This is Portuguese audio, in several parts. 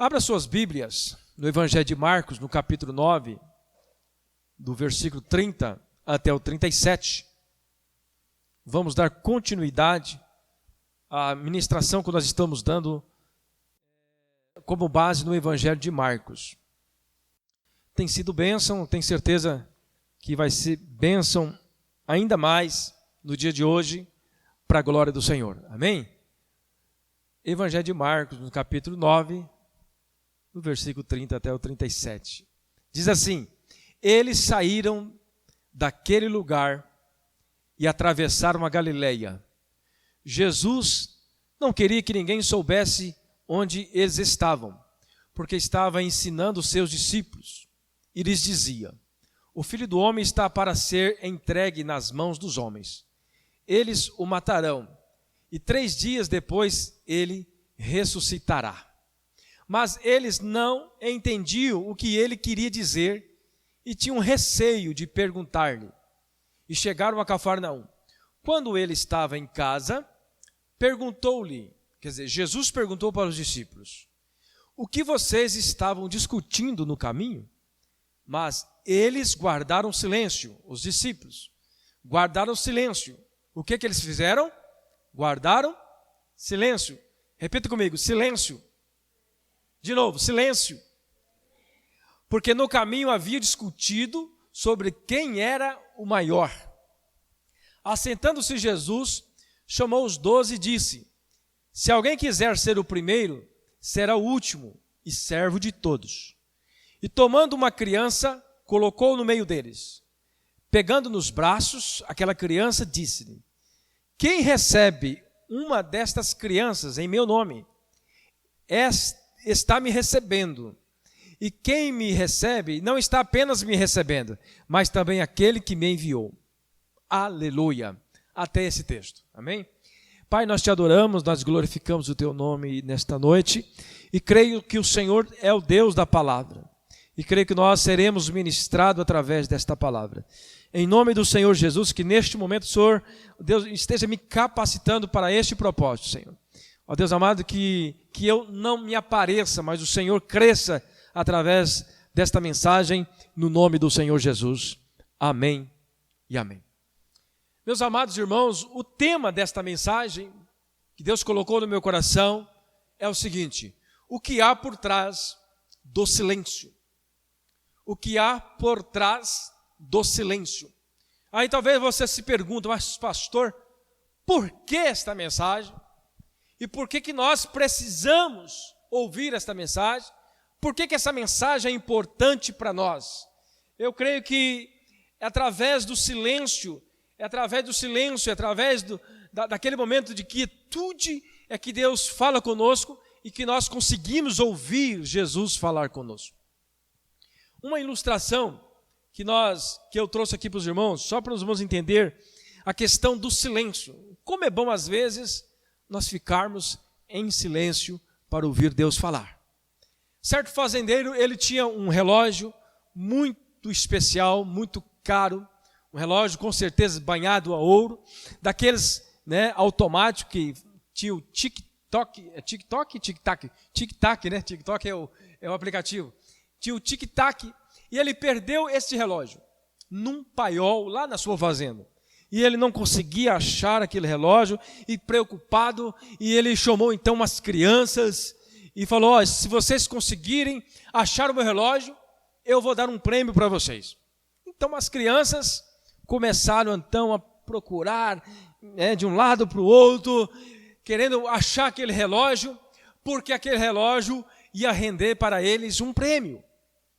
Abra suas Bíblias no Evangelho de Marcos, no capítulo 9, do versículo 30 até o 37. Vamos dar continuidade à ministração que nós estamos dando como base no Evangelho de Marcos. Tem sido bênção, tenho certeza que vai ser bênção ainda mais no dia de hoje, para a glória do Senhor. Amém? Evangelho de Marcos, no capítulo 9, no versículo 30 até o 37. Diz assim: eles saíram daquele lugar e atravessaram a Galileia. Jesus não queria que ninguém soubesse onde eles estavam, porque estava ensinando os seus discípulos. E lhes dizia: o Filho do Homem está para ser entregue nas mãos dos homens. Eles o matarão, e 3 dias depois ele ressuscitará. Mas eles não entendiam o que ele queria dizer e tinham receio de perguntar-lhe. E chegaram a Cafarnaum. Quando ele estava em casa, Jesus perguntou para os discípulos: o que vocês estavam discutindo no caminho? Mas eles guardaram silêncio, os discípulos guardaram silêncio. O que eles fizeram? Guardaram silêncio. Repita comigo: silêncio. De novo, silêncio. Porque no caminho havia discutido sobre quem era o maior. Assentando-se Jesus, chamou os 12 e disse: se alguém quiser ser o primeiro, será o último e servo de todos. E tomando uma criança, colocou-o no meio deles. Pegando nos braços, aquela criança disse-lhe: quem recebe uma destas crianças em meu nome, está me recebendo. E quem me recebe, não está apenas me recebendo, mas também aquele que me enviou. Aleluia. Até esse texto. Amém? Pai, nós te adoramos, nós glorificamos o teu nome nesta noite. E creio que o Senhor é o Deus da palavra. E creio que nós seremos ministrados através desta palavra. Em nome do Senhor Jesus, que neste momento o Senhor, Deus, esteja me capacitando para este propósito, Senhor. Ó Deus amado, que eu não me apareça, mas o Senhor cresça através desta mensagem, no nome do Senhor Jesus. Amém e amém. Meus amados irmãos, o tema desta mensagem, que Deus colocou no meu coração, é o seguinte: o que há por trás do silêncio? O que há por trás do silêncio? Aí talvez você se pergunte: mas pastor, por que esta mensagem? E por que nós precisamos ouvir esta mensagem? Por que essa mensagem é importante para nós? Eu creio que é através do silêncio, daquele momento de quietude, é que Deus fala conosco e que nós conseguimos ouvir Jesus falar conosco. Uma ilustração que eu trouxe aqui para os irmãos, só para os irmãos entenderem a questão do silêncio. Como é bom, às vezes, nós ficarmos em silêncio para ouvir Deus falar. Certo fazendeiro, ele tinha um relógio muito especial, muito caro, um relógio com certeza banhado a ouro, daqueles automáticos que tinha o tic-toc, tic-tac, né? Tic-toc é o aplicativo. Tinha o tic-tac, e ele perdeu esse relógio num paiol lá na sua fazenda. E ele não conseguia achar aquele relógio, e preocupado, e ele chamou então umas crianças e falou: se vocês conseguirem achar o meu relógio, eu vou dar um prêmio para vocês. Então as crianças começaram então a procurar de um lado para o outro, querendo achar aquele relógio, porque aquele relógio ia render para eles um prêmio.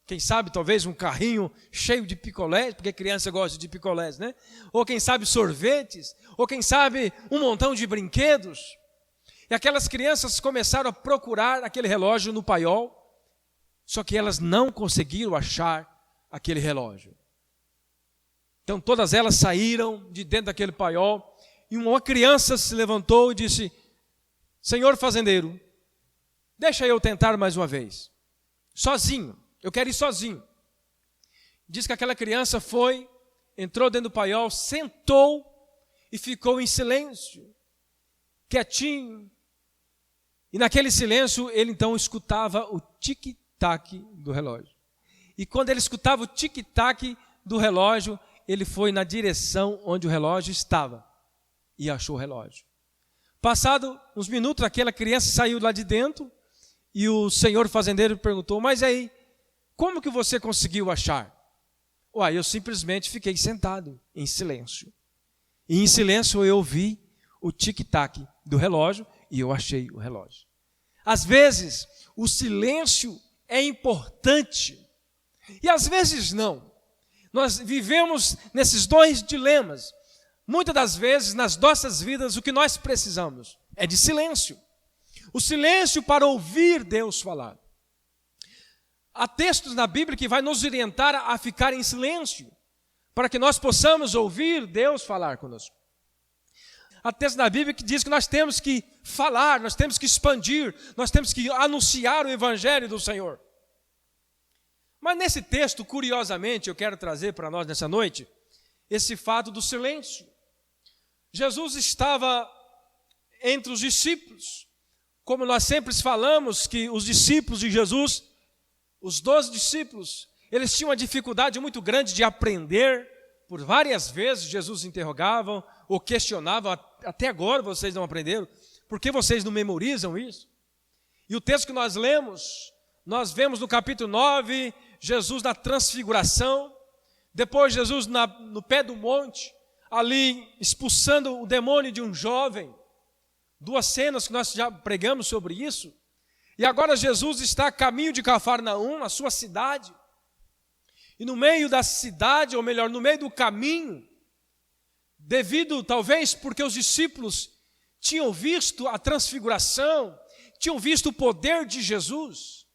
Quem sabe, talvez, um carrinho cheio de picolés, porque criança gosta de picolés, né? Ou quem sabe sorvetes, ou quem sabe um montão de brinquedos. E aquelas crianças começaram a procurar aquele relógio no paiol, só que elas não conseguiram achar aquele relógio. Então todas elas saíram de dentro daquele paiol, e uma criança se levantou e disse: Senhor fazendeiro, deixa eu tentar mais uma vez, sozinho. Eu quero ir sozinho. Diz que aquela criança entrou dentro do paiol, sentou e ficou em silêncio, quietinho, E naquele silêncio, ele então escutava o tic-tac do relógio. E quando ele escutava o tic-tac do relógio, ele foi na direção onde o relógio estava e achou o relógio. Passado uns minutos, aquela criança saiu lá de dentro e o senhor fazendeiro perguntou: mas aí, como que você conseguiu achar? Eu simplesmente fiquei sentado em silêncio. E em silêncio eu ouvi o tic-tac do relógio e eu achei o relógio. Às vezes, o silêncio é importante e às vezes não. Nós vivemos nesses dois dilemas. Muitas das vezes, nas nossas vidas, o que nós precisamos é de silêncio. O silêncio para ouvir Deus falar. Há textos na Bíblia que vai nos orientar a ficar em silêncio, para que nós possamos ouvir Deus falar conosco. Há textos na Bíblia que diz que nós temos que falar, nós temos que expandir, nós temos que anunciar o Evangelho do Senhor. Mas nesse texto, curiosamente, eu quero trazer para nós nessa noite, esse fato do silêncio. Jesus estava entre os discípulos, como nós sempre falamos que os discípulos de Jesus, os 12 discípulos, eles tinham uma dificuldade muito grande de aprender. Por várias vezes Jesus interrogava ou questionava: até agora vocês não aprenderam? Por que vocês não memorizam isso? E o texto que nós lemos, nós vemos no capítulo 9, Jesus na transfiguração, depois Jesus no pé do monte, ali expulsando o demônio de um jovem. Duas cenas que nós já pregamos sobre isso. E agora Jesus está a caminho de Cafarnaum, a sua cidade. E no meio da cidade, ou melhor, no meio do caminho, devido talvez porque os discípulos tinham visto a transfiguração, tinham visto o poder de Jesus,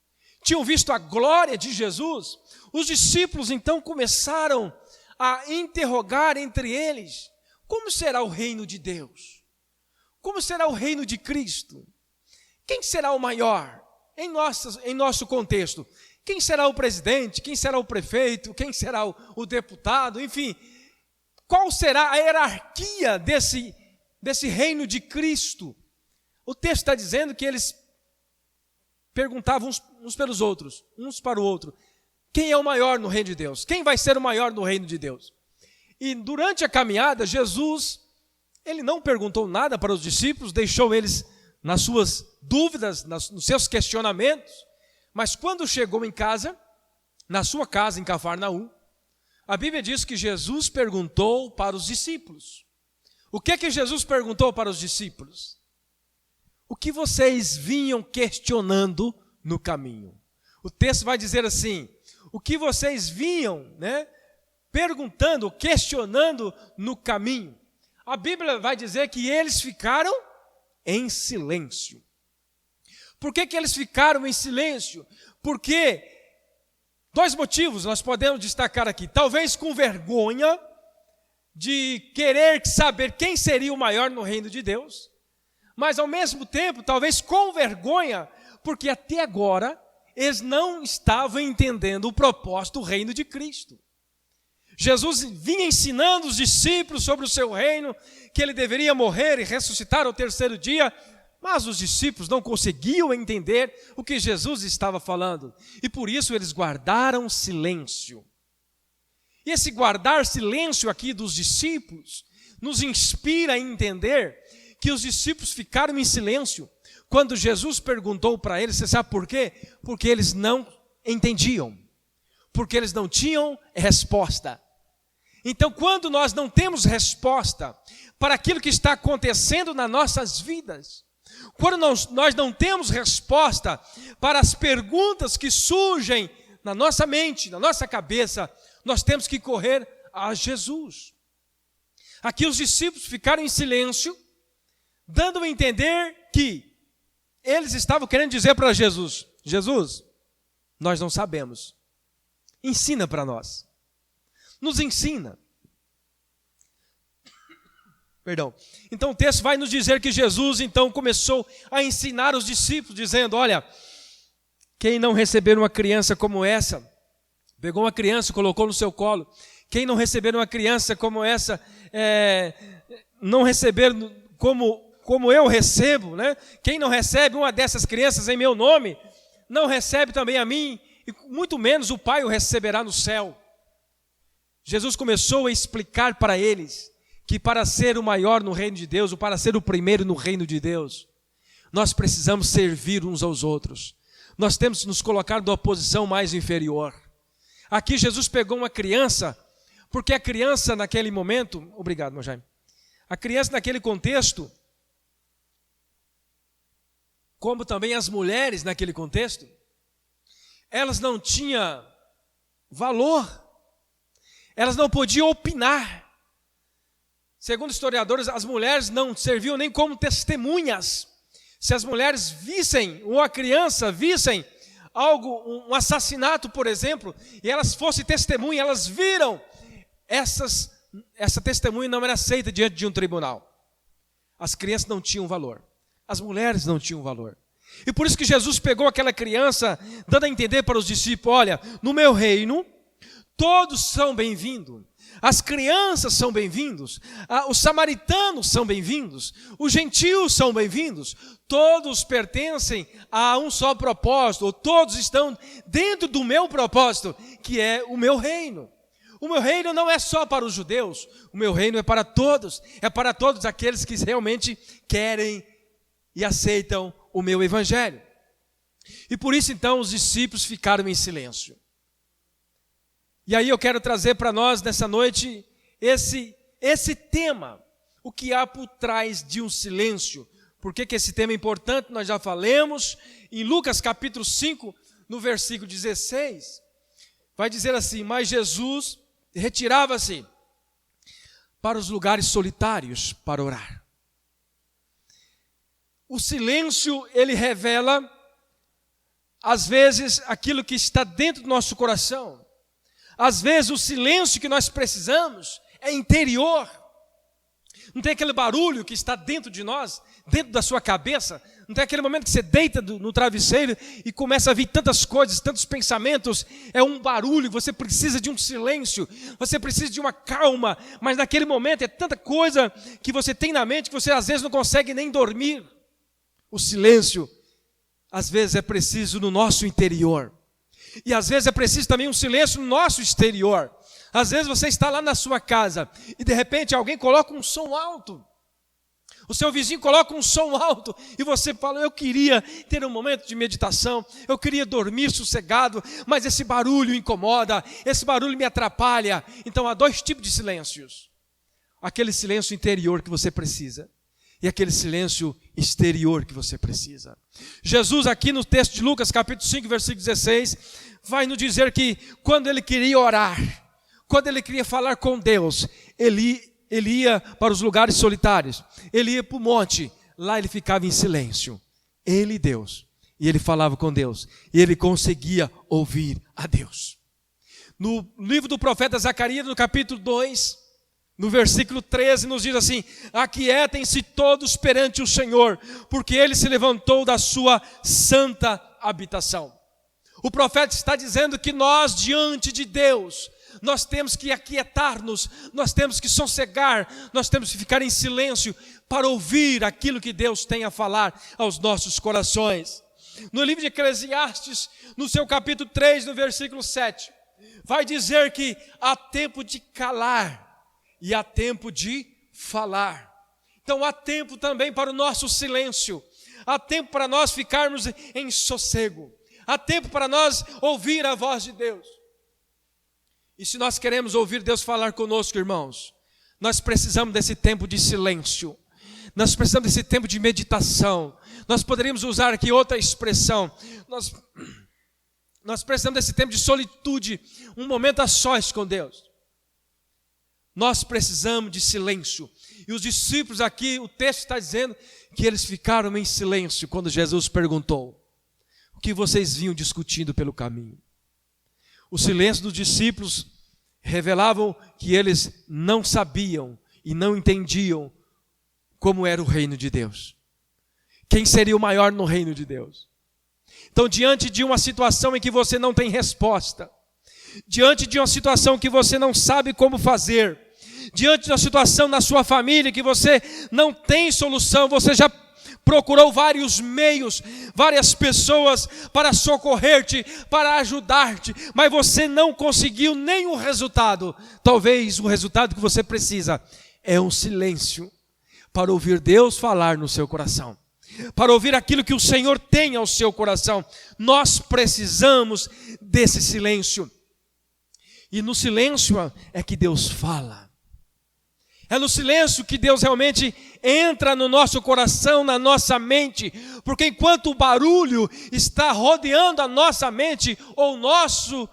tinham visto a glória de Jesus, os discípulos então começaram a interrogar entre eles: como será o reino de Deus? Como será o reino de Cristo? Quem será o maior em nosso contexto? Quem será o presidente? Quem será o prefeito? Quem será o deputado? Enfim, qual será a hierarquia desse reino de Cristo? O texto está dizendo que eles perguntavam uns pelos outros, uns para o outro: quem é o maior no reino de Deus? Quem vai ser o maior no reino de Deus? E durante a caminhada, Jesus, ele não perguntou nada para os discípulos, deixou eles nas suas dúvidas, nos seus questionamentos. Mas quando chegou em casa, na sua casa em Cafarnaum, a Bíblia diz que Jesus perguntou para os discípulos. O que Jesus perguntou para os discípulos? O que vocês vinham questionando no caminho? O texto vai dizer assim: o que vocês vinham, perguntando, questionando no caminho? A Bíblia vai dizer que eles ficaram em silêncio. Por que eles ficaram em silêncio? Porque dois motivos nós podemos destacar aqui. Talvez com vergonha de querer saber quem seria o maior no reino de Deus, mas ao mesmo tempo, talvez com vergonha, porque até agora eles não estavam entendendo o propósito do reino de Cristo. Jesus vinha ensinando os discípulos sobre o seu reino, que ele deveria morrer e ressuscitar ao terceiro dia, mas os discípulos não conseguiam entender o que Jesus estava falando, e por isso eles guardaram silêncio. E esse guardar silêncio aqui dos discípulos nos inspira a entender que os discípulos ficaram em silêncio quando Jesus perguntou para eles. Você sabe por quê? Porque eles não entendiam, porque eles não tinham resposta. Então, quando nós não temos resposta para aquilo que está acontecendo nas nossas vidas, quando nós não temos resposta para as perguntas que surgem na nossa mente, na nossa cabeça, nós temos que correr a Jesus. Aqui os discípulos ficaram em silêncio, dando a entender que eles estavam querendo dizer para Jesus: Jesus, nós não sabemos, ensina para nós, nos ensina. Perdão. Então o texto vai nos dizer que Jesus então começou a ensinar os discípulos, dizendo: olha, quem não receber uma criança como essa, pegou uma criança e colocou no seu colo, quem não receber uma criança como essa, não receber como como eu recebo, né? Quem não recebe uma dessas crianças em meu nome, não recebe também a mim, e muito menos o Pai o receberá no céu. Jesus começou a explicar para eles que para ser o maior no reino de Deus, ou para ser o primeiro no reino de Deus, nós precisamos servir uns aos outros. Nós temos que nos colocar numa posição mais inferior. Aqui Jesus pegou uma criança, porque a criança naquele momento, obrigado, meu Jaime, a criança naquele contexto, como também as mulheres naquele contexto, elas não tinham valor, elas não podiam opinar. Segundo historiadores, as mulheres não serviam nem como testemunhas. Se as mulheres vissem, ou a criança vissem algo, um assassinato, por exemplo, e elas fossem testemunha, elas viram, essa testemunha não era aceita diante de um tribunal. As crianças não tinham valor, as mulheres não tinham valor. E por isso que Jesus pegou aquela criança, dando a entender para os discípulos: olha, no meu reino, todos são bem-vindos. As crianças são bem-vindos, os samaritanos são bem-vindos, os gentios são bem-vindos, todos pertencem a um só propósito, ou todos estão dentro do meu propósito, que é o meu reino. O meu reino não é só para os judeus, o meu reino é para todos aqueles que realmente querem e aceitam o meu evangelho. E por isso então os discípulos ficaram em silêncio. E aí eu quero trazer para nós nessa noite esse tema, o que há por trás de um silêncio. Por que esse tema é importante? Nós já falamos em Lucas capítulo 5, no versículo 16, vai dizer assim: mas Jesus retirava-se para os lugares solitários para orar. O silêncio, ele revela, às vezes, aquilo que está dentro do nosso coração. Às vezes o silêncio que nós precisamos é interior. Não tem aquele barulho que está dentro de nós, dentro da sua cabeça. Não tem aquele momento que você deita no travesseiro e começa a vir tantas coisas, tantos pensamentos. É um barulho, você precisa de um silêncio, você precisa de uma calma. Mas naquele momento é tanta coisa que você tem na mente que você às vezes não consegue nem dormir. O silêncio, às vezes é preciso no nosso interior. E às vezes é preciso também um silêncio no nosso exterior. Às vezes você está lá na sua casa e de repente alguém coloca um som alto. O seu vizinho coloca um som alto e você fala: eu queria ter um momento de meditação, eu queria dormir sossegado, mas esse barulho incomoda, esse barulho me atrapalha. Então há dois tipos de silêncios: aquele silêncio interior que você precisa e aquele silêncio exterior que você precisa. Jesus aqui no texto de Lucas capítulo 5, versículo 16, vai nos dizer que quando ele queria orar, quando ele queria falar com Deus, ele ia para os lugares solitários, ele ia para o monte, lá ele ficava em silêncio, ele e Deus, e ele falava com Deus, e ele conseguia ouvir a Deus. No livro do profeta Zacarias, no capítulo 2, no versículo 13, nos diz assim: aquietem-se todos perante o Senhor, porque ele se levantou da sua santa habitação. O profeta está dizendo que nós, diante de Deus, nós temos que aquietar-nos, nós temos que sossegar, nós temos que ficar em silêncio para ouvir aquilo que Deus tem a falar aos nossos corações. No livro de Eclesiastes, no seu capítulo 3, no versículo 7, vai dizer que há tempo de calar e há tempo de falar. Então há tempo também para o nosso silêncio, há tempo para nós ficarmos em sossego, há tempo para nós ouvir a voz de Deus. E se nós queremos ouvir Deus falar conosco, irmãos, nós precisamos desse tempo de silêncio, nós precisamos desse tempo de meditação. Nós poderíamos usar aqui outra expressão, nós precisamos desse tempo de solitude, um momento a sós com Deus. Nós precisamos de silêncio. E os discípulos aqui, o texto está dizendo que eles ficaram em silêncio quando Jesus perguntou: o que vocês vinham discutindo pelo caminho? O silêncio dos discípulos revelavam que eles não sabiam e não entendiam como era o reino de Deus. Quem seria o maior no reino de Deus? Então, diante de uma situação em que você não tem resposta, diante de uma situação que você não sabe como fazer, diante da situação na sua família, que você não tem solução, você já procurou vários meios, várias pessoas para socorrer-te, para ajudar-te, mas você não conseguiu nenhum resultado. Talvez o resultado que você precisa é um silêncio, para ouvir Deus falar no seu coração, para ouvir aquilo que o Senhor tem ao seu coração. Nós precisamos desse silêncio. E no silêncio é que Deus fala. É no silêncio que Deus realmente entra no nosso coração, na nossa mente. Porque enquanto o barulho está rodeando a nossa mente, ou o nosso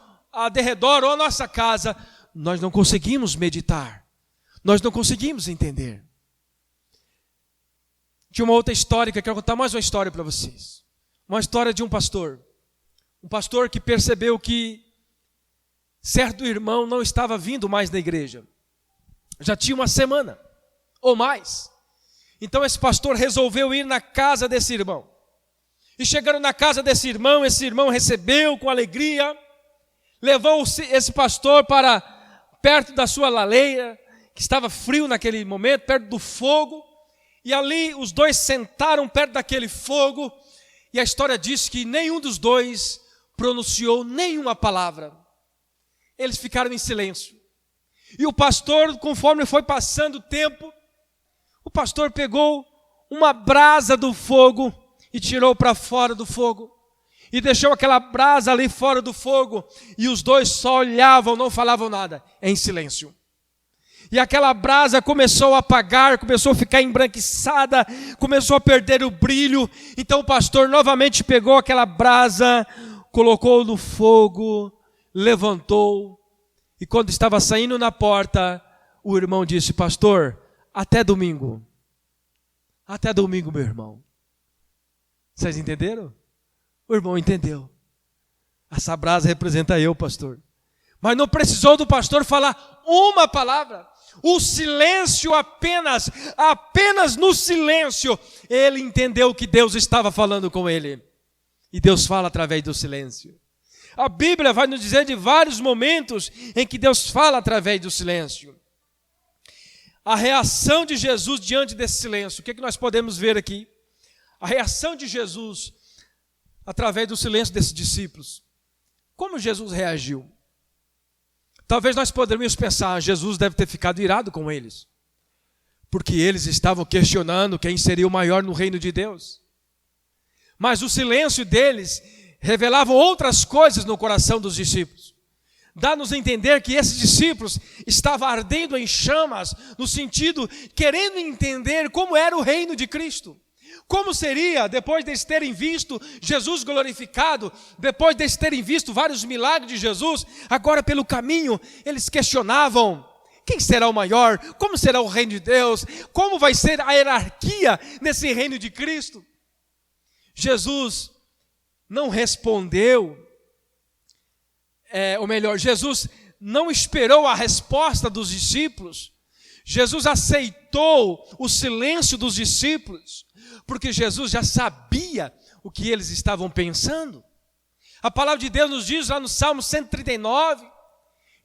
derredor, ou a nossa casa, nós não conseguimos meditar. Nós não conseguimos entender. Tinha uma outra história, que eu quero contar mais uma história para vocês. Uma história de um pastor. Um pastor que percebeu que certo irmão não estava vindo mais na igreja. Já tinha uma semana ou mais. Então esse pastor resolveu ir na casa desse irmão. E chegando na casa desse irmão recebeu com alegria, levou esse pastor para perto da sua lareira, que estava frio naquele momento, perto do fogo. E ali os dois sentaram perto daquele fogo, e a história diz que nenhum dos dois pronunciou nenhuma palavra. Eles ficaram em silêncio. E o pastor, conforme foi passando o tempo, o pastor pegou uma brasa do fogo e tirou para fora do fogo. E deixou aquela brasa ali fora do fogo, e os dois só olhavam, não falavam nada, em silêncio. E aquela brasa começou a apagar, começou a ficar embranquiçada, começou a perder o brilho. Então o pastor novamente pegou aquela brasa, colocou no fogo, levantou. E quando estava saindo na porta, o irmão disse: pastor, até domingo. Até domingo, meu irmão. Vocês entenderam? O irmão entendeu. Essa brasa representa eu, pastor. Mas não precisou do pastor falar uma palavra. O silêncio apenas no silêncio, ele entendeu que Deus estava falando com ele. E Deus fala através do silêncio. A Bíblia vai nos dizer de vários momentos em que Deus fala através do silêncio. A reação de Jesus diante desse silêncio, o que nós podemos ver aqui? A reação de Jesus através do silêncio desses discípulos. Como Jesus reagiu? Talvez nós poderíamos pensar: Jesus deve ter ficado irado com eles, porque eles estavam questionando quem seria o maior no reino de Deus. Mas o silêncio deles revelava outras coisas no coração dos discípulos. Dá-nos a entender que esses discípulos estavam ardendo em chamas, no sentido, querendo entender como era o reino de Cristo. Como seria, depois de terem visto Jesus glorificado, depois de terem visto vários milagres de Jesus, agora pelo caminho, eles questionavam: quem será o maior? Como será o reino de Deus? Como vai ser a hierarquia nesse reino de Cristo? Jesus não respondeu, Jesus não esperou a resposta dos discípulos. Jesus aceitou o silêncio dos discípulos, porque Jesus já sabia o que eles estavam pensando. A palavra de Deus nos diz lá no Salmo 139,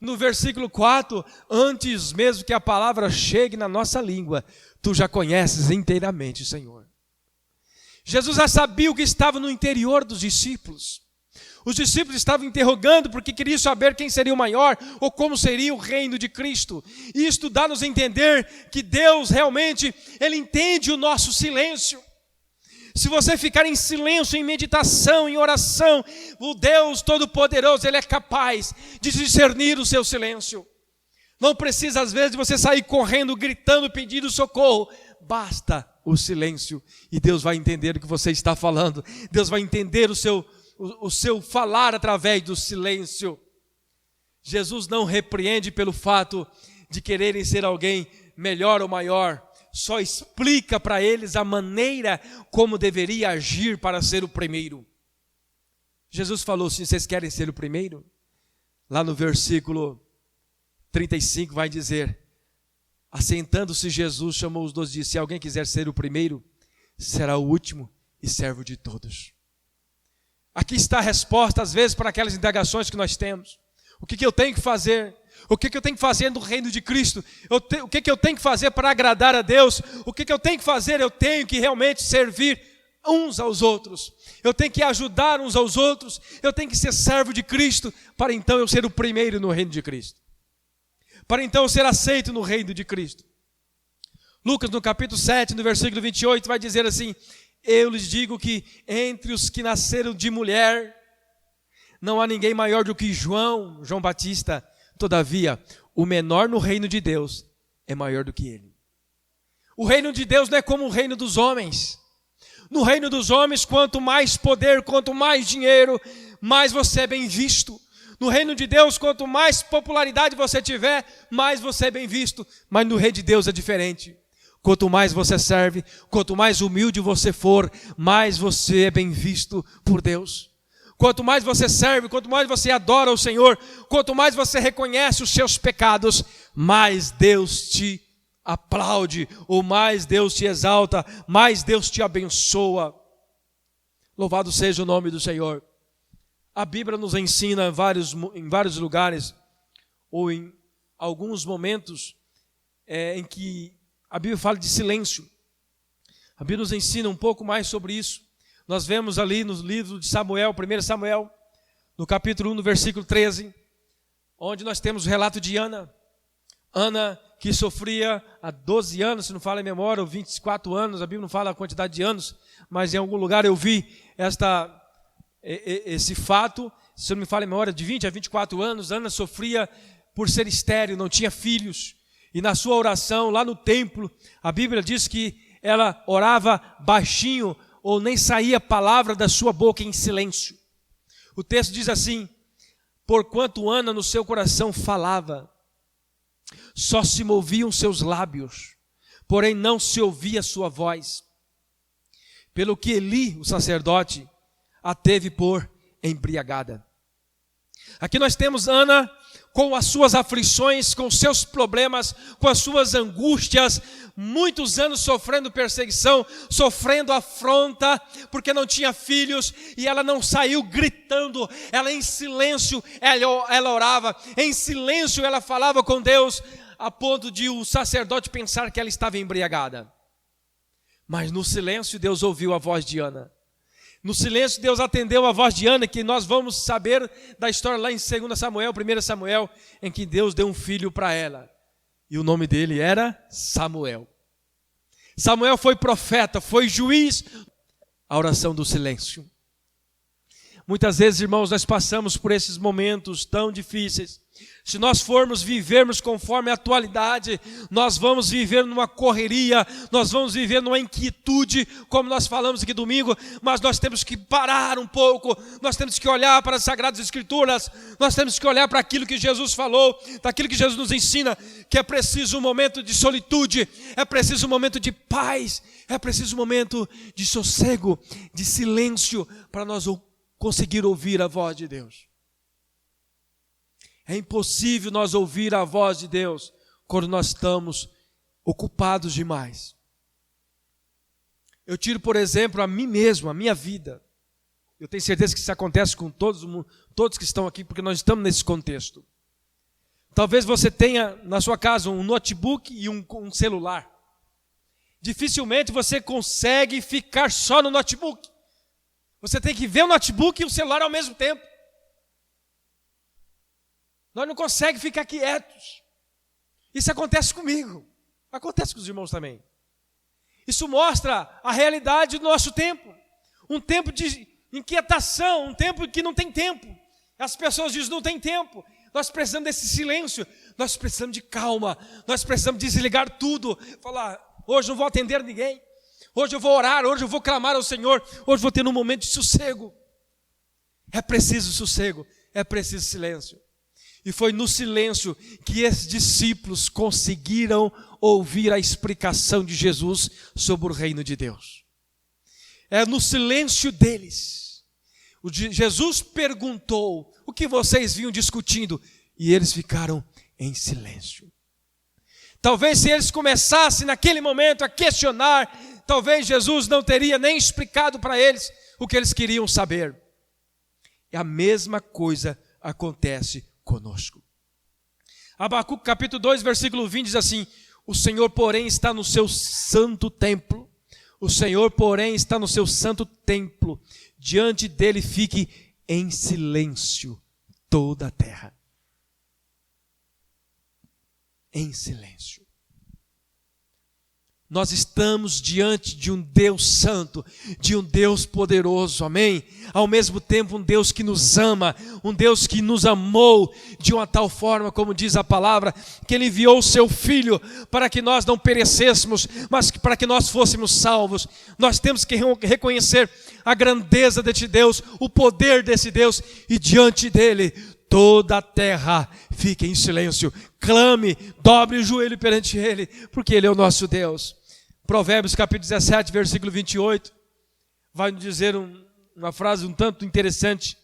no versículo 4, antes mesmo que a palavra chegue na nossa língua, tu já conheces inteiramente, Senhor. Jesus já sabia o que estava no interior dos discípulos. Os discípulos estavam interrogando porque queriam saber quem seria o maior ou como seria o reino de Cristo. E isto dá-nos a entender que Deus realmente, Ele entende o nosso silêncio. Se você ficar em silêncio, em meditação, em oração, o Deus Todo-Poderoso, Ele é capaz de discernir o seu silêncio. Não precisa às vezes de você sair correndo, gritando, pedindo socorro. Basta o silêncio e Deus vai entender o que você está falando. Deus vai entender o seu falar através do silêncio. Jesus não repreende pelo fato de quererem ser alguém melhor ou maior. Só explica para eles a maneira como deveria agir para ser o primeiro. Jesus falou: se vocês querem ser o primeiro, lá no versículo 35 vai dizer: assentando-se Jesus, chamou os 12 e disse: se alguém quiser ser o primeiro, será o último e servo de todos. Aqui está a resposta às vezes para aquelas indagações que nós temos. O que eu tenho que fazer? O que eu tenho que fazer no reino de Cristo? O que eu tenho que fazer para agradar a Deus? O que eu tenho que fazer? Eu tenho que realmente servir uns aos outros. Eu tenho que ajudar uns aos outros. Eu tenho que ser servo de Cristo, para então eu ser o primeiro no reino de Cristo. Para então eu ser aceito no reino de Cristo. Lucas, no capítulo 7, no versículo 28, vai dizer assim: eu lhes digo que entre os que nasceram de mulher, não há ninguém maior do que João Batista. Todavia, o menor no reino de Deus é maior do que ele. O reino de Deus não é como o reino dos homens. No reino dos homens, quanto mais poder, quanto mais dinheiro, mais você é bem visto. No reino de Deus, quanto mais popularidade você tiver, mais você é bem visto. Mas no reino de Deus é diferente. Quanto mais você serve, quanto mais humilde você for, mais você é bem visto por Deus. Quanto mais você serve, quanto mais você adora o Senhor, quanto mais você reconhece os seus pecados, mais Deus te aplaude, ou mais Deus te exalta, mais Deus te abençoa. Louvado seja o nome do Senhor. A Bíblia nos ensina em vários lugares, ou em alguns momentos, em que a Bíblia fala de silêncio. A Bíblia nos ensina um pouco mais sobre isso. Nós vemos ali no livro de Samuel, 1 Samuel, no capítulo 1, no versículo 13, onde nós temos o relato de Ana. Ana, que sofria há 12 anos, se não fala em memória, ou 24 anos, a Bíblia não fala a quantidade de anos, mas em algum lugar eu vi esse fato, se não me fala em memória, de 20 a 24 anos, Ana sofria por ser estéril, não tinha filhos. E na sua oração, lá no templo, a Bíblia diz que ela orava baixinho, ou nem saía palavra da sua boca em silêncio. O texto diz assim: porquanto Ana no seu coração falava, só se moviam seus lábios, porém não se ouvia sua voz. Pelo que Eli, o sacerdote, a teve por embriagada. Aqui nós temos Ana com as suas aflições, com os seus problemas, com as suas angústias, muitos anos sofrendo perseguição, sofrendo afronta, porque não tinha filhos, e ela não saiu gritando, ela em silêncio, ela orava, em silêncio ela falava com Deus, a ponto de o sacerdote pensar que ela estava embriagada. Mas no silêncio Deus ouviu a voz de Ana. No silêncio Deus atendeu a voz de Ana, que nós vamos saber da história lá em 2 Samuel, 1 Samuel, em que Deus deu um filho para ela. E o nome dele era Samuel. Samuel foi profeta, foi juiz. A oração do silêncio. Muitas vezes, irmãos, nós passamos por esses momentos tão difíceis. Se nós formos vivermos conforme a atualidade, nós vamos viver numa correria, nós vamos viver numa inquietude, como nós falamos aqui domingo, mas nós temos que parar um pouco, nós temos que olhar para as Sagradas Escrituras, nós temos que olhar para aquilo que Jesus falou, daquilo que Jesus nos ensina, que é preciso um momento de solitude, é preciso um momento de paz, é preciso um momento de sossego, de silêncio, para nós conseguir ouvir a voz de Deus. É impossível nós ouvir a voz de Deus quando nós estamos ocupados demais. Eu tiro, por exemplo, a mim mesmo, a minha vida. Eu tenho certeza que isso acontece com todos que estão aqui, porque nós estamos nesse contexto. Talvez você tenha na sua casa um notebook e um celular. Dificilmente você consegue ficar só no notebook. Você tem que ver o notebook e o celular ao mesmo tempo. Nós não conseguimos ficar quietos. Isso acontece comigo. Acontece com os irmãos também. Isso mostra a realidade do nosso tempo. Um tempo de inquietação, um tempo que não tem tempo. As pessoas dizem, não tem tempo. Nós precisamos desse silêncio. Nós precisamos de calma. Nós precisamos desligar tudo. Falar, hoje não vou atender ninguém. Hoje eu vou orar, hoje eu vou clamar ao Senhor. Hoje eu vou ter um momento de sossego. É preciso sossego. É preciso silêncio. E foi no silêncio que esses discípulos conseguiram ouvir a explicação de Jesus sobre o reino de Deus. É no silêncio deles. Jesus perguntou, o que vocês vinham discutindo? E eles ficaram em silêncio. Talvez se eles começassem naquele momento a questionar, talvez Jesus não teria nem explicado para eles o que eles queriam saber. E a mesma coisa acontece conosco. Abacuque capítulo 2, versículo 20 diz assim: o Senhor, porém, está no seu santo templo. O Senhor, porém, está no seu santo templo. Diante dele fique em silêncio toda a terra. Em silêncio. Nós estamos diante de um Deus santo, de um Deus poderoso, amém? Ao mesmo tempo um Deus que nos ama, um Deus que nos amou de uma tal forma, como diz a palavra, que Ele enviou o Seu Filho para que nós não perecêssemos, mas para que nós fôssemos salvos. Nós temos que reconhecer a grandeza deste Deus, o poder desse Deus, e diante dEle toda a terra fique em silêncio, clame, dobre o joelho perante Ele, porque Ele é o nosso Deus. Provérbios capítulo 17, versículo 28, vai nos dizer uma frase um tanto interessante,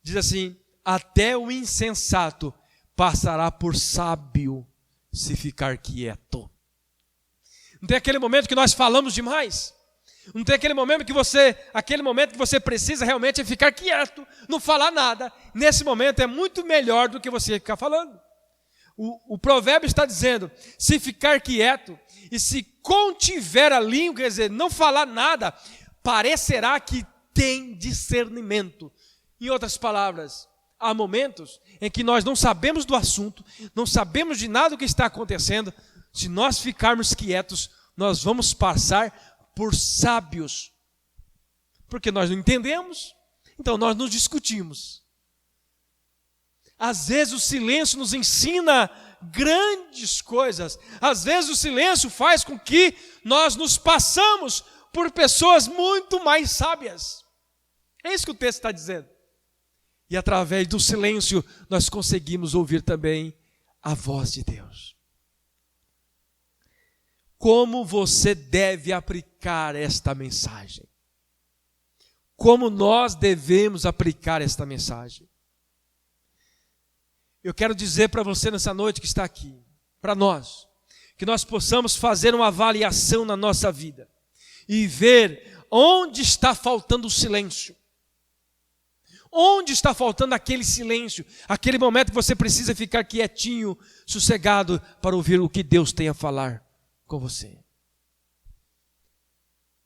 diz assim: até o insensato passará por sábio se ficar quieto. Não tem aquele momento que nós falamos demais? Não tem aquele momento que você precisa realmente ficar quieto, não falar nada. Nesse momento é muito melhor do que você ficar falando. O provérbio está dizendo: se ficar quieto e se contiver a língua, quer dizer, não falar nada, parecerá que tem discernimento. Em outras palavras, há momentos em que nós não sabemos do assunto, não sabemos de nada do que está acontecendo. Se nós ficarmos quietos, nós vamos passar por sábios, porque nós não entendemos, então nós nos discutimos. Às vezes o silêncio nos ensina grandes coisas, às vezes o silêncio faz com que nós nos passamos por pessoas muito mais sábias. É isso que o texto está dizendo. E através do silêncio nós conseguimos ouvir também a voz de Deus. Como você deve aplicar esta mensagem? Como nós devemos aplicar esta mensagem? Eu quero dizer para você nessa noite que está aqui, para nós, que nós possamos fazer uma avaliação na nossa vida e ver onde está faltando o silêncio. Onde está faltando aquele silêncio, aquele momento que você precisa ficar quietinho, sossegado, para ouvir o que Deus tem a falar com você.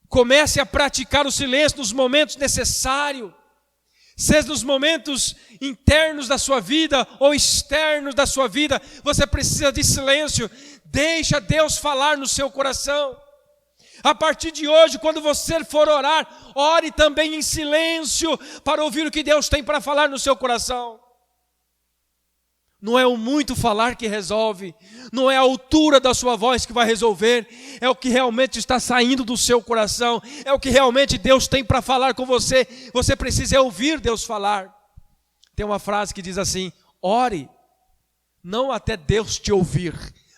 Comece a praticar o silêncio nos momentos necessários, seja nos momentos internos da sua vida ou externos da sua vida. Você precisa de silêncio. Deixa Deus falar no seu coração. A partir de hoje, quando você for orar, ore também em silêncio para ouvir o que Deus tem para falar no seu coração. Não é o muito falar que resolve, não é a altura da sua voz que vai resolver, é o que realmente está saindo do seu coração, é o que realmente Deus tem para falar com você. Você precisa ouvir Deus falar. Tem uma frase que diz assim: ore, não até Deus te ouvir,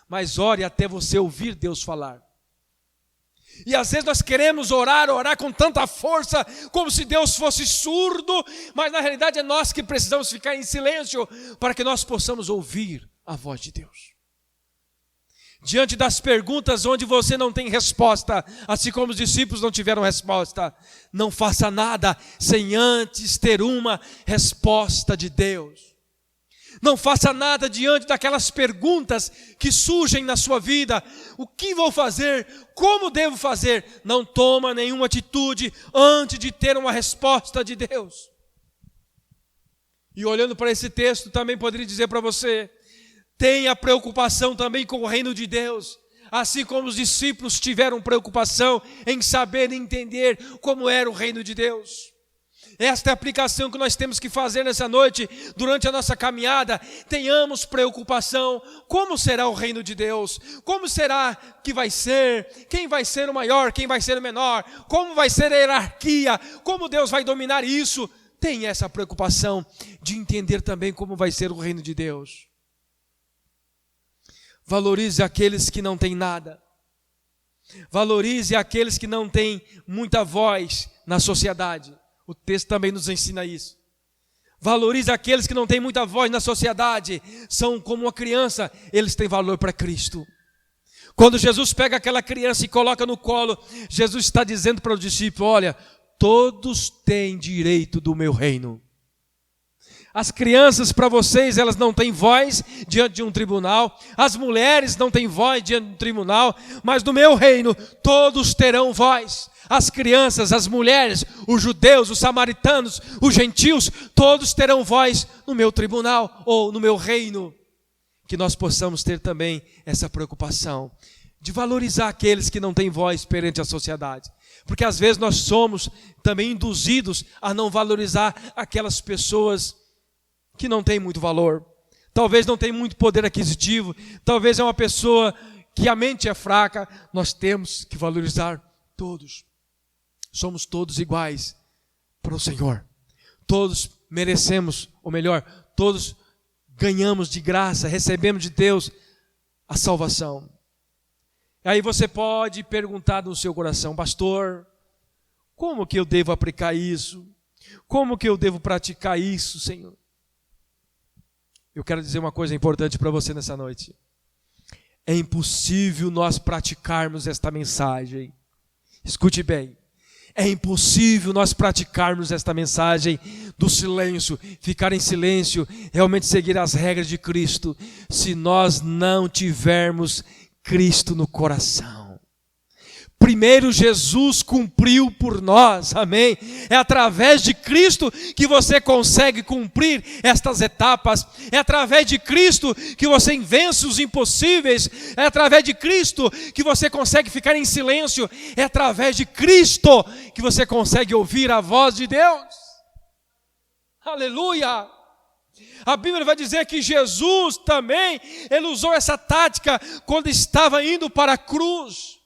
mas ore até você ouvir Deus falar. E às vezes nós queremos orar com tanta força, como se Deus fosse surdo, mas na realidade é nós que precisamos ficar em silêncio, para que nós possamos ouvir a voz de Deus. Diante das perguntas onde você não tem resposta, assim como os discípulos não tiveram resposta, não faça nada sem antes ter uma resposta de Deus. Não faça nada diante daquelas perguntas que surgem na sua vida. O que vou fazer? Como devo fazer? Não toma nenhuma atitude antes de ter uma resposta de Deus. E olhando para esse texto, também poderia dizer para você: tenha preocupação também com o reino de Deus. Assim como os discípulos tiveram preocupação em saber e entender como era o reino de Deus. Esta é a aplicação que nós temos que fazer nessa noite, durante a nossa caminhada. Tenhamos preocupação, como será o reino de Deus? Como será que vai ser? Quem vai ser o maior? Quem vai ser o menor? Como vai ser a hierarquia? Como Deus vai dominar isso? Tenha essa preocupação de entender também como vai ser o reino de Deus. Valorize aqueles que não têm nada. Valorize aqueles que não têm muita voz na sociedade. O texto também nos ensina isso. Valorize aqueles que não têm muita voz na sociedade. São como uma criança, eles têm valor para Cristo. Quando Jesus pega aquela criança e coloca no colo, Jesus está dizendo para os discípulos: olha, todos têm direito do meu reino. As crianças, para vocês, elas não têm voz diante de um tribunal. As mulheres não têm voz diante de um tribunal. Mas no meu reino, todos terão voz. As crianças, as mulheres, os judeus, os samaritanos, os gentios, todos terão voz no meu tribunal ou no meu reino. Que nós possamos ter também essa preocupação de valorizar aqueles que não têm voz perante a sociedade. Porque às vezes nós somos também induzidos a não valorizar aquelas pessoas que não têm muito valor. Talvez não tenha muito poder aquisitivo, talvez é uma pessoa que a mente é fraca. Nós temos que valorizar todos. Somos todos iguais para o Senhor. Todos merecemos, ou melhor, todos ganhamos de graça, recebemos de Deus a salvação. Aí você pode perguntar no seu coração: pastor, como que eu devo aplicar isso? Como que eu devo praticar isso, Senhor? Eu quero dizer uma coisa importante para você nessa noite. É impossível nós praticarmos esta mensagem. Escute bem. É impossível nós praticarmos esta mensagem do silêncio, ficar em silêncio, realmente seguir as regras de Cristo, se nós não tivermos Cristo no coração. Primeiro Jesus cumpriu por nós, amém? É através de Cristo que você consegue cumprir estas etapas. É através de Cristo que você vence os impossíveis. É através de Cristo que você consegue ficar em silêncio. É através de Cristo que você consegue ouvir a voz de Deus. Aleluia! A Bíblia vai dizer que Jesus também, ele usou essa tática quando estava indo para a cruz.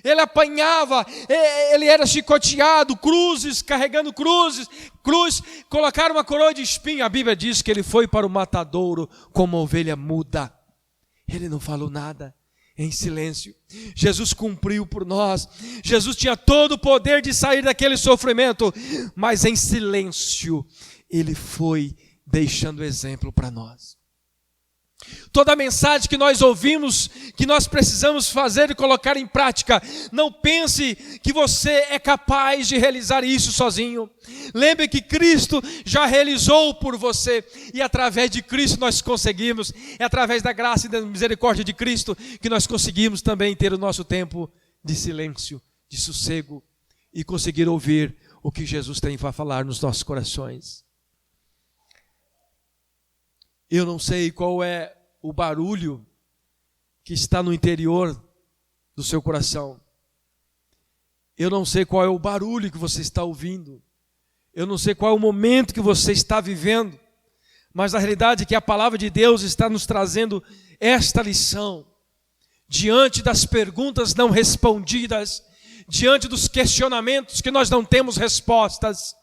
Ele apanhava, ele era chicoteado, cruzes, carregando cruz, colocaram uma coroa de espinho. A Bíblia diz que ele foi para o matadouro como uma ovelha muda. Ele não falou nada, em silêncio. Jesus cumpriu por nós. Jesus tinha todo o poder de sair daquele sofrimento, mas em silêncio ele foi deixando exemplo para nós. Toda a mensagem que nós ouvimos, que nós precisamos fazer e colocar em prática, não pense que você é capaz de realizar isso sozinho. Lembre que Cristo já realizou por você, e através de Cristo nós conseguimos, é através da graça e da misericórdia de Cristo que nós conseguimos também ter o nosso tempo de silêncio, de sossego, e conseguir ouvir o que Jesus tem para falar nos nossos corações. Eu não sei qual é o barulho que está no interior do seu coração. Eu não sei qual é o barulho que você está ouvindo. Eu não sei qual é o momento que você está vivendo. Mas a realidade é que a palavra de Deus está nos trazendo esta lição. Diante das perguntas não respondidas, diante dos questionamentos que nós não temos respostas,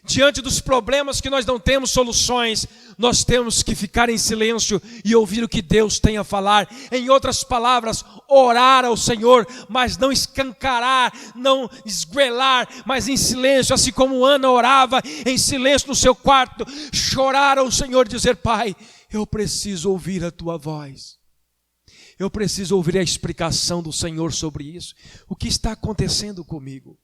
diante dos problemas que nós não temos soluções, nós temos que ficar em silêncio e ouvir o que Deus tem a falar. Em outras palavras, orar ao Senhor, mas não escancarar, não esguelar, mas em silêncio, assim como Ana orava em silêncio no seu quarto, chorar ao Senhor e dizer: Pai, eu preciso ouvir a Tua voz. Eu preciso ouvir a explicação do Senhor sobre isso. O que está acontecendo comigo?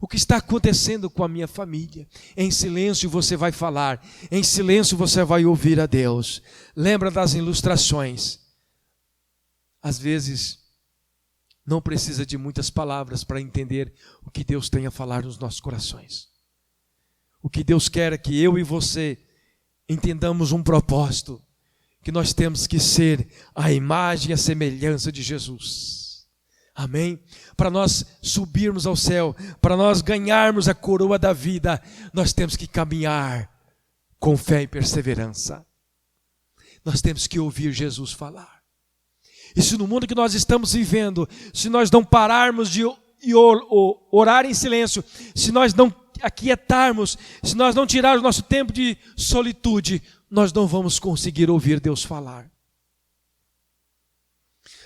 O que está acontecendo com a minha família? Em silêncio você vai falar, em silêncio você vai ouvir a Deus. Lembra das ilustrações. Às vezes, não precisa de muitas palavras para entender o que Deus tem a falar nos nossos corações. O que Deus quer é que eu e você entendamos um propósito, que nós temos que ser a imagem e a semelhança de Jesus. Amém? Para nós subirmos ao céu, para nós ganharmos a coroa da vida, nós temos que caminhar com fé e perseverança. Nós temos que ouvir Jesus falar. E se no mundo que nós estamos vivendo, se nós não pararmos de orar em silêncio, se nós não aquietarmos, se nós não tirarmos o nosso tempo de solitude, nós não vamos conseguir ouvir Deus falar.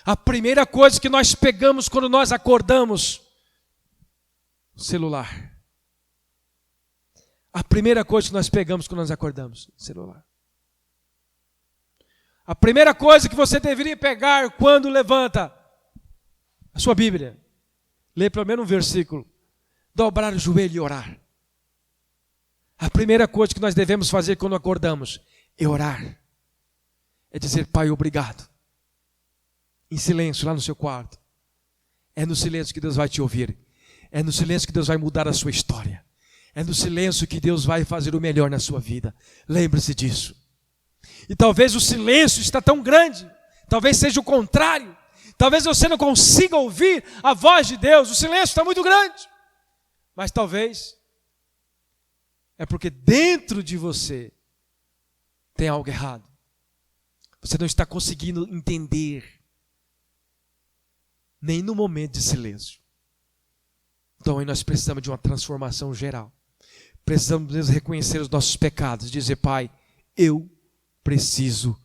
A primeira coisa que nós pegamos quando nós acordamos, celular. A primeira coisa que nós pegamos quando nós acordamos, celular. A primeira coisa que você deveria pegar quando levanta a sua Bíblia, ler pelo menos um versículo, dobrar o joelho e orar. A primeira coisa que nós devemos fazer quando acordamos é orar. É dizer: Pai, obrigado. Em silêncio, lá no seu quarto. É no silêncio que Deus vai te ouvir. É no silêncio que Deus vai mudar a sua história. É no silêncio que Deus vai fazer o melhor na sua vida. Lembre-se disso. E talvez o silêncio está tão grande, talvez seja o contrário. Talvez você não consiga ouvir a voz de Deus. O silêncio está muito grande. Mas talvez é porque dentro de você tem algo errado. Você não está conseguindo entender, nem no momento de silêncio. Então aí nós precisamos de uma transformação geral. Precisamos reconhecer os nossos pecados, dizer: Pai, eu preciso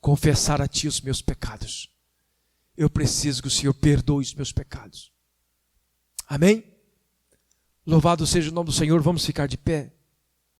confessar a Ti os meus pecados. Eu preciso que o Senhor perdoe os meus pecados. Amém? Louvado seja o nome do Senhor. Vamos ficar de pé.